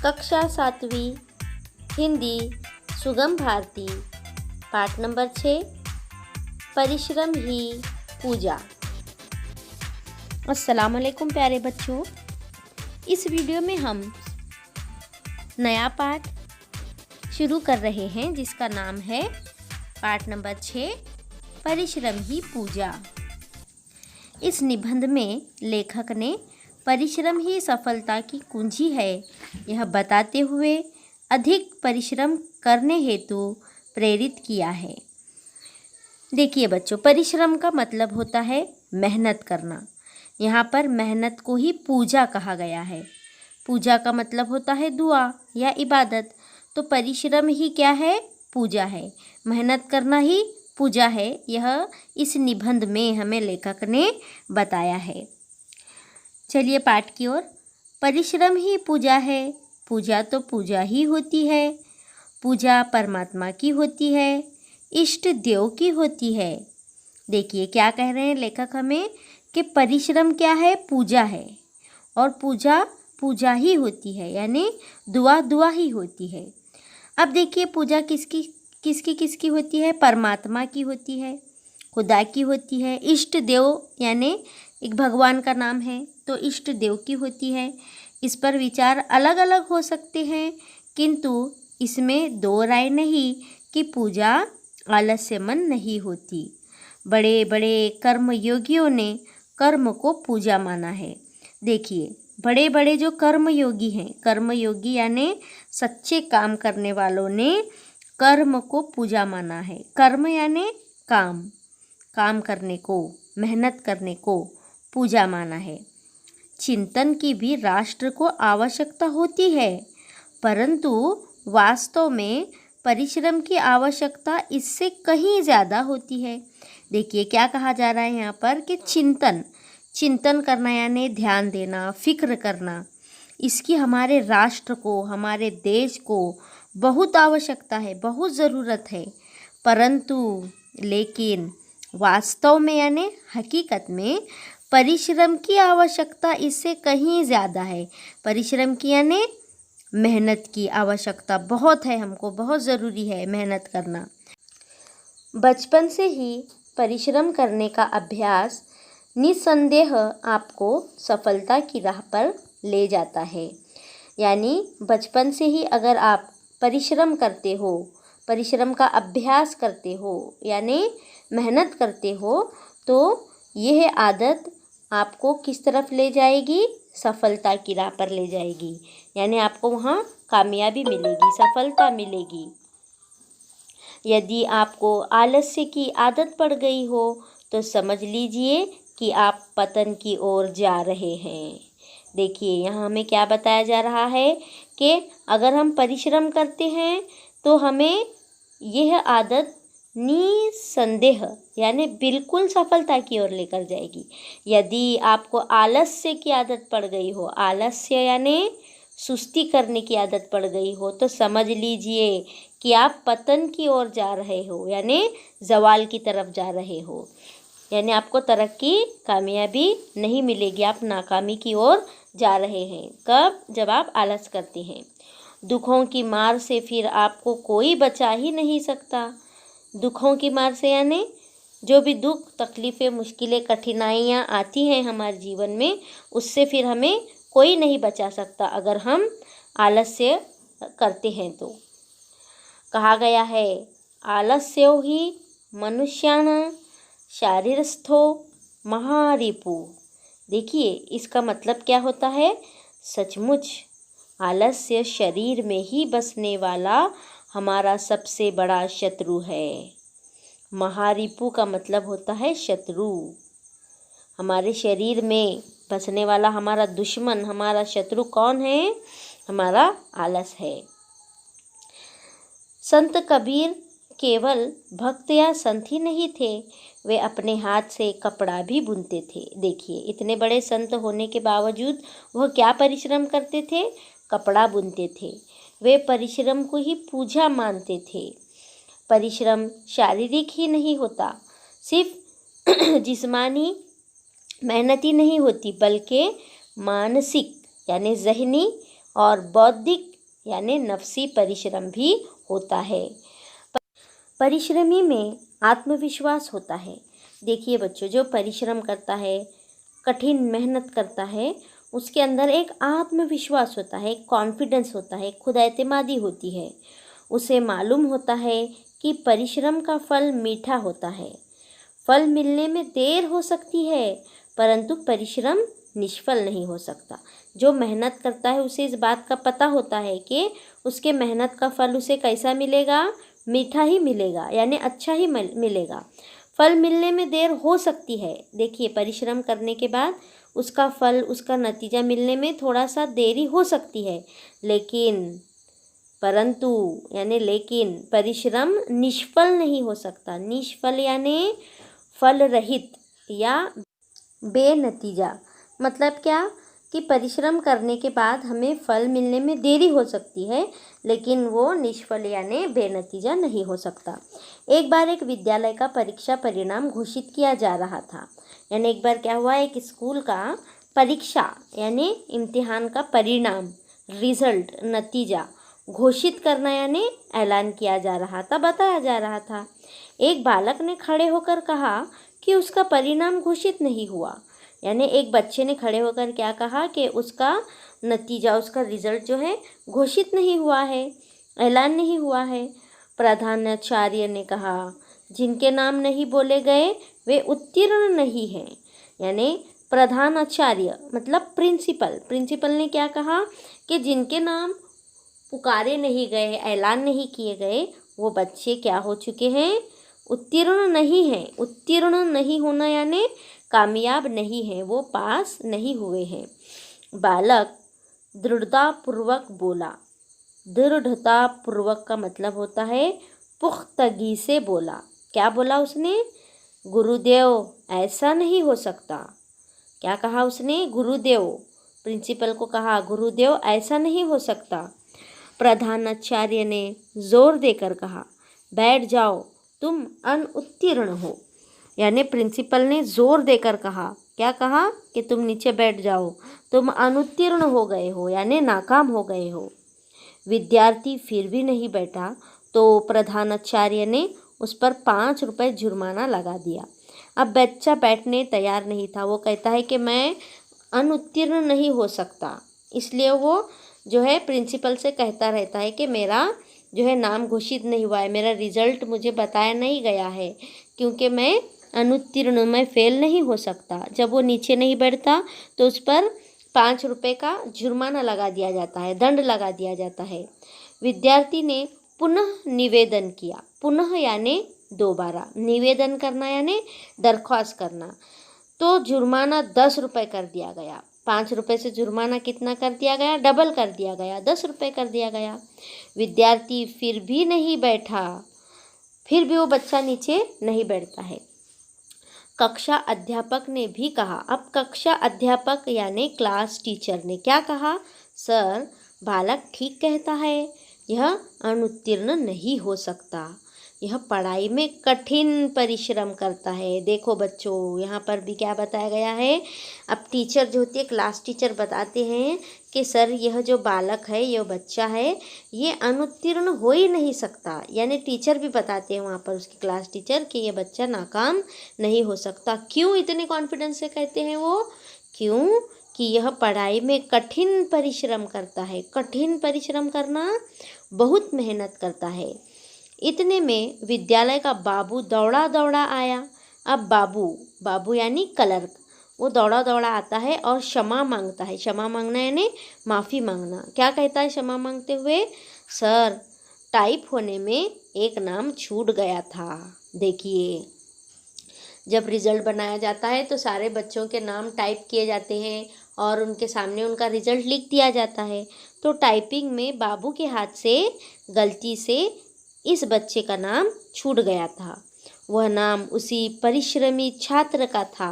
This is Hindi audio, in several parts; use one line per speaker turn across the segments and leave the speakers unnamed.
कक्षा 7वीं हिंदी सुगम भारती पाठ नंबर 6 परिश्रम ही पूजा। अस्सलाम वालेकुम प्यारे बच्चों, इस वीडियो में हम नया पाठ शुरू कर रहे हैं जिसका नाम है पाठ नंबर 6 परिश्रम ही पूजा। इस निबंध में लेखक ने परिश्रम ही सफलता की कुंजी है यह बताते हुए अधिक परिश्रम करने हेतु प्रेरित किया है। देखिए बच्चों, परिश्रम का मतलब होता है मेहनत करना। यहाँ पर मेहनत को ही पूजा कहा गया है। पूजा का मतलब होता है दुआ या इबादत। तो परिश्रम ही क्या है? पूजा है। मेहनत करना ही पूजा है। यह इस निबंध में हमें लेखक ने बताया है। चलिए पाठ की ओर। परिश्रम ही पूजा है। पूजा तो पूजा ही होती है। पूजा परमात्मा की होती है, इष्ट देव की होती है। देखिए क्या कह रहे हैं लेखक हमें कि परिश्रम क्या है? पूजा है। और पूजा पूजा ही होती है, यानी दुआ दुआ ही होती है। अब देखिए पूजा किसकी किसकी होती है? परमात्मा की होती है, खुदा की होती है। इष्ट देव यानी एक भगवान का नाम है, तो इष्ट देव की होती है। इस पर विचार अलग अलग हो सकते हैं, किंतु इसमें दो राय नहीं कि पूजा आलस्यमन नहीं होती। बड़े बड़े कर्म योगियों ने कर्म को पूजा माना है। देखिए बड़े बड़े जो कर्म योगी हैं, कर्म योगी यानी सच्चे काम करने वालों ने कर्म को पूजा माना है। कर्म यानी काम, काम करने को, मेहनत करने को पूजा माना है। चिंतन की भी राष्ट्र को आवश्यकता होती है, परंतु वास्तव में परिश्रम की आवश्यकता इससे कहीं ज़्यादा होती है। देखिए क्या कहा जा रहा है यहाँ पर कि चिंतन करना यानी ध्यान देना, फिक्र करना, इसकी हमारे राष्ट्र को, हमारे देश को बहुत आवश्यकता है, बहुत ज़रूरत है। परंतु लेकिन वास्तव में यानी हकीकत में परिश्रम की आवश्यकता इससे कहीं ज़्यादा है। परिश्रम की यानी मेहनत की आवश्यकता बहुत है, हमको बहुत ज़रूरी है मेहनत करना। बचपन से ही परिश्रम करने का अभ्यास निस्संदेह आपको सफलता की राह पर ले जाता है। यानी बचपन से ही अगर आप परिश्रम करते हो, परिश्रम का अभ्यास करते हो यानी मेहनत करते हो, तो यह आदत आपको किस तरफ ले जाएगी? सफलता की राह पर ले जाएगी। यानी आपको वहाँ कामयाबी मिलेगी, सफलता मिलेगी। यदि आपको आलस्य की आदत पड़ गई हो तो समझ लीजिए कि आप पतन की ओर जा रहे हैं। देखिए यहाँ हमें क्या बताया जा रहा है कि अगर हम परिश्रम करते हैं तो हमें यह आदत निसंदेह यानी बिल्कुल सफलता की ओर लेकर जाएगी। यदि आपको आलस्य की आदत पड़ गई हो, आलस्य यानी सुस्ती करने की आदत पड़ गई हो, तो समझ लीजिए कि आप पतन की ओर जा रहे हो, यानी ज़वाल की तरफ जा रहे हो। यानी आपको तरक्की, कामयाबी नहीं मिलेगी, आप नाकामी की ओर जा रहे हैं। कब? जब आप आलस करते हैं। दुखों की मार से फिर आपको कोई बचा ही नहीं सकता। दुखों की मार से यानी जो भी दुख, तकलीफ़ें, मुश्किलें, कठिनाइयाँ आती हैं हमारे जीवन में, उससे फिर हमें कोई नहीं बचा सकता अगर हम आलस्य करते हैं। तो कहा गया है आलस्यो ही मनुष्याणां शारीरस्थो महारिपु। देखिए इसका मतलब क्या होता है? सचमुच आलस्य शरीर में ही बसने वाला हमारा सबसे बड़ा शत्रु है। महारिपु का मतलब होता है शत्रु। हमारे शरीर में बसने वाला हमारा दुश्मन, हमारा शत्रु कौन है? हमारा आलस है। संत कबीर केवल भक्त या संत ही नहीं थे, वे अपने हाथ से कपड़ा भी बुनते थे। देखिए इतने बड़े संत होने के बावजूद वह क्या परिश्रम करते थे? कपड़ा बुनते थे। वे परिश्रम को ही पूजा मानते थे। परिश्रम शारीरिक ही नहीं होता, सिर्फ जिस्मानी मेहनत ही नहीं होती, बल्कि मानसिक यानी ज़हनी और बौद्धिक यानी नफसी परिश्रम भी होता है। परिश्रमी में आत्मविश्वास होता है। देखिए बच्चों, जो परिश्रम करता है, कठिन मेहनत करता है, उसके अंदर एक आत्मविश्वास होता है, एक कॉन्फिडेंस होता है, खुद एतमादी होती है। उसे मालूम होता है कि परिश्रम का फल मीठा होता है। फल मिलने में देर हो सकती है, परंतु परिश्रम निष्फल नहीं हो सकता। जो मेहनत करता है उसे इस बात का पता होता है कि उसके मेहनत का फल उसे कैसा मिलेगा, मीठा ही मिलेगा, यानी अच्छा ही मिलेगा। फल मिलने में देर हो सकती है। देखिए, परिश्रम करने के बाद उसका फल, उसका नतीजा मिलने में थोड़ा सा देरी हो सकती है, लेकिन परिश्रम निष्फल नहीं हो सकता। निष्फल यानी फल रहित या बेनतीजा। मतलब क्या कि परिश्रम करने के बाद हमें फल मिलने में देरी हो सकती है, लेकिन वो निष्फल यानी बेनतीजा नहीं हो सकता। एक बार एक विद्यालय का परीक्षा परिणाम घोषित किया जा रहा था। यानी एक बार क्या हुआ, एक स्कूल का परीक्षा यानी इम्तिहान का परिणाम, रिजल्ट, नतीजा घोषित करना यानी ऐलान किया जा रहा था, बताया जा रहा था। एक बालक ने खड़े होकर कहा कि उसका परिणाम घोषित नहीं हुआ। यानी एक बच्चे ने खड़े होकर क्या कहा कि उसका नतीजा, उसका रिजल्ट जो है घोषित नहीं हुआ है, ऐलान नहीं हुआ है। प्रधानाचार्य ने कहा, जिनके नाम नहीं बोले गए वे उत्तीर्ण नहीं हैं। यानी प्रधानाचार्य मतलब प्रिंसिपल ने क्या कहा कि जिनके नाम पुकारे नहीं गए, ऐलान नहीं किए गए, वो बच्चे क्या हो चुके हैं, उत्तीर्ण नहीं हैं। उत्तीर्ण नहीं होना यानी कामयाब नहीं है, वो पास नहीं हुए हैं। बालक दृढ़तापूर्वक बोला। दृढ़तापूर्वक का मतलब होता है पुख्तगी से बोला। क्या बोला उसने, गुरुदेव ऐसा नहीं हो सकता। क्या कहा उसने, गुरुदेव, प्रिंसिपल को कहा, गुरुदेव ऐसा नहीं हो सकता। प्रधानाचार्य ने जोर देकर कहा, बैठ जाओ, तुम अनुत्तीर्ण हो। यानी प्रिंसिपल ने जोर देकर कहा, क्या कहा कि तुम नीचे बैठ जाओ, तुम अनुत्तीर्ण हो गए हो, यानी नाकाम हो गए हो। विद्यार्थी फिर भी नहीं बैठा तो प्रधानाचार्य ने उस पर 5 रुपये जुर्माना लगा दिया। अब बच्चा बैठने तैयार नहीं था। वो कहता है कि मैं अनुत्तीर्ण नहीं हो सकता, इसलिए वो जो है प्रिंसिपल से कहता रहता है कि मेरा जो है नाम घोषित नहीं हुआ है, मेरा रिजल्ट मुझे बताया नहीं गया है, क्योंकि मैं अनुत्तीर्ण, मैं फेल नहीं हो सकता। जब वो नीचे नहीं बैठता तो उस पर 5 रुपये का जुर्माना लगा दिया जाता है, दंड लगा दिया जाता है। विद्यार्थी ने पुनः निवेदन किया। पुनः यानी दोबारा, निवेदन करना यानी दरख्वास्त करना। तो जुर्माना 10 रुपये कर दिया गया। 5 रुपये से जुर्माना कितना कर दिया गया, डबल कर दिया गया, 10 रुपये कर दिया गया। विद्यार्थी फिर भी नहीं बैठा, फिर भी वो बच्चा नीचे नहीं बैठता है। कक्षा अध्यापक ने भी कहा। अब कक्षा अध्यापक यानी क्लास टीचर ने क्या कहा, सर बालक ठीक कहता है, यह अनुत्तीर्ण नहीं हो सकता, यह पढ़ाई में कठिन परिश्रम करता है। देखो बच्चों, यहाँ पर भी क्या बताया गया है। अब टीचर जो होती है, क्लास टीचर, बताते हैं कि सर यह जो बालक है, यह बच्चा है, ये अनुत्तीर्ण हो ही नहीं सकता। यानी टीचर भी बताते हैं वहाँ पर, उसकी क्लास टीचर, कि ये बच्चा नाकाम नहीं हो सकता। क्यों इतने कॉन्फिडेंस से कहते हैं वो, क्यों कि यह पढ़ाई में कठिन परिश्रम करता है। कठिन परिश्रम करना, बहुत मेहनत करता है। इतने में विद्यालय का बाबू दौड़ा दौड़ा आया। अब बाबू यानी क्लर्क, वो दौड़ा दौड़ा आता है और क्षमा मांगता है। क्षमा मांगना यानी माफ़ी मांगना। क्या कहता है क्षमा मांगते हुए, सर टाइप होने में एक नाम छूट गया था। देखिए, जब रिज़ल्ट बनाया जाता है तो सारे बच्चों के नाम टाइप किए जाते हैं और उनके सामने उनका रिज़ल्ट लिख दिया जाता है। तो टाइपिंग में बाबू के हाथ से गलती से इस बच्चे का नाम छूट गया था। वह नाम उसी परिश्रमी छात्र का था।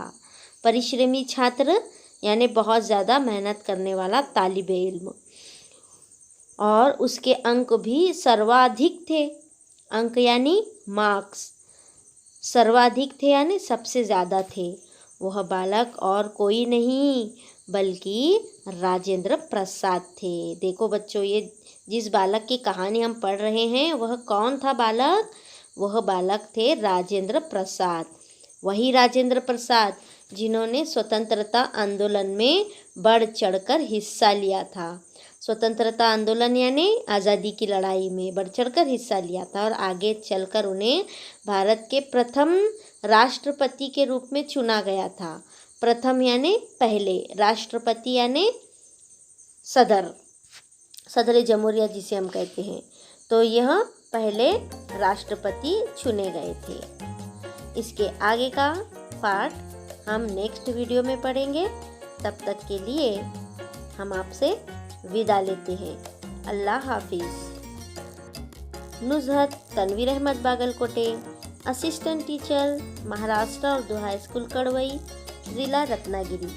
परिश्रमी छात्र यानी बहुत ज़्यादा मेहनत करने वाला तालिबे इल्म, और उसके अंक भी सर्वाधिक थे। अंक यानी मार्क्स, सर्वाधिक थे यानी सबसे ज़्यादा थे। वह बालक और कोई नहीं बल्कि राजेंद्र प्रसाद थे। देखो बच्चों, ये जिस बालक की कहानी हम पढ़ रहे हैं वह कौन था बालक? वह बालक थे राजेंद्र प्रसाद। वही राजेंद्र प्रसाद जिन्होंने स्वतंत्रता आंदोलन में बढ़ चढ़कर हिस्सा लिया था। स्वतंत्रता आंदोलन यानी आज़ादी की लड़ाई में बढ़ चढ़कर हिस्सा लिया था और आगे चलकर उन्हें भारत के प्रथम राष्ट्रपति के रूप में चुना गया था। प्रथम यानी पहले, राष्ट्रपति यानी सदर जमहूरिया जिसे हम कहते हैं। तो यह पहले राष्ट्रपति चुने गए थे। इसके आगे का पार्ट हम नेक्स्ट वीडियो में पढ़ेंगे। तब तक के लिए हम आपसे विदा लेते हैं। अल्लाह हाफिज़। Nuzhat Tanveer Ahmed Bagalkote, assistant teacher, Maharashtra Urdu high school Kadwai, जिला रत्नागिरी।